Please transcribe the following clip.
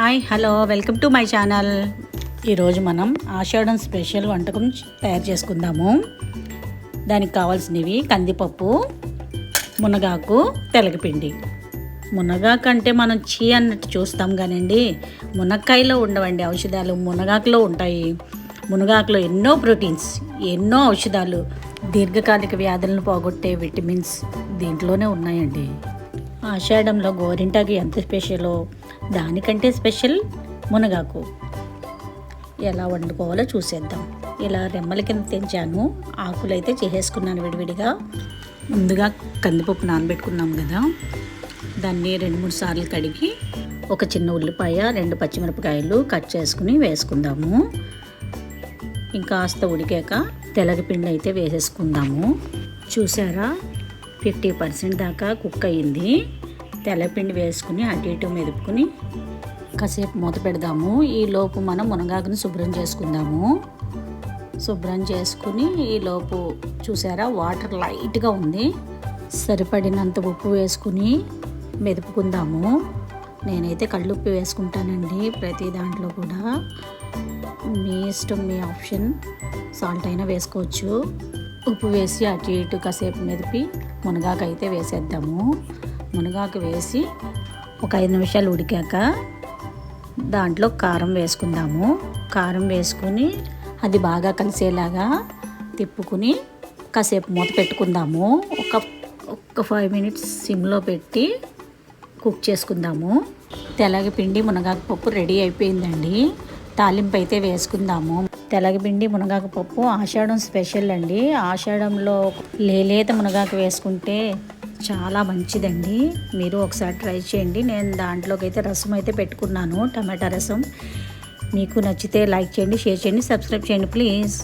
Hi hello welcome to my channel. ఈరోజు మనం ఆషాఢం special వంటకం తయారు చేసుకుందాము. దానికి కావాల్సినవి కందిపప్పు, మునగాకు, తెలగపిండి. మునగాకు అంటే మనం అన్నట్టు చూస్తాం కానండి, మునక్కాయలో ఉండవండి ఔషధాలు, మునగాకులో ఉంటాయి. మునగాకులో ఎన్నో ప్రోటీన్స్, ఎన్నో ఔషధాలు, దీర్ఘకాలిక వ్యాధులను పోగొట్టే విటమిన్స్ దీంట్లోనే ఉన్నాయండి. ఆషాఢంలో గోరింటాకు ఎంత స్పెషలో దానికంటే స్పెషల్ మునగాకు. ఎలా వండుకోవాలో చూసేద్దాం. ఇలా రెమ్మల కింద తెంచాను, ఆకులు అయితే చేసేసుకున్నాను విడివిడిగా. ముందుగా కందిపప్పు నానబెట్టుకున్నాం కదా, దాన్ని 2-3 సార్లు కడిగి ఒక చిన్న ఉల్లిపాయ, 2 పచ్చిమిరపకాయలు కట్ చేసుకుని వేసుకుందాము. ఇంకాస్త ఉడికాక తెలగపిండి అయితే వేసేసుకుందాము. చూసారా, 50% దాకా కుక్ అయ్యింది. తెల్లపిండి వేసుకుని అటు ఇటు మెదుపుకుని కాసేపు మూత పెడదాము. ఈలోపు మనం మునగాకుని శుభ్రం చేసుకుందాము. శుభ్రం చేసుకుని ఈలోపు చూసారా, వాటర్ లైట్గా ఉంది. సరిపడినంత ఉప్పు వేసుకుని మెదుపుకుందాము. నేనైతే కళ్ళుప్పు వేసుకుంటానండి ప్రతి దాంట్లో కూడా. మీ ఇష్టం, మీ ఆప్షన్. సాల్ట్ అయినా వేసుకోవచ్చు. ఉప్పు వేసి అటు ఇటు కాసేపు మెదిపి మునగాకు అయితే వేసేద్దాము. మునగాకు వేసి ఒక 5 నిమిషాలు ఉడికాక దాంట్లో కారం వేసుకుందాము. కారం వేసుకుని అది బాగా కలిసేలాగా తిప్పుకుని కాసేపు మూత పెట్టుకుందాము. ఒక 5 మినిట్స్ సిమ్లో పెట్టి కుక్ చేసుకుందాము. తెలగపిండి మునగాకు పప్పు రెడీ అయిపోయిందండి. తాలింపు అయితే వేసుకుందాము. తెలగపిండి మునగాకు పప్పు ఆషాఢం స్పెషల్ అండి. ఆషాఢంలో లేత మునగాకు వేసుకుంటే చాలా మంచిదండి. మీరు ఒకసారి ట్రై చేయండి. నేను దాంట్లోకి అయితే రసం అయితే పెట్టుకున్నాను, టమాటా రసం. మీకు నచ్చితే లైక్ చేయండి, షేర్ చేయండి, సబ్స్క్రైబ్ చేయండి ప్లీజ్.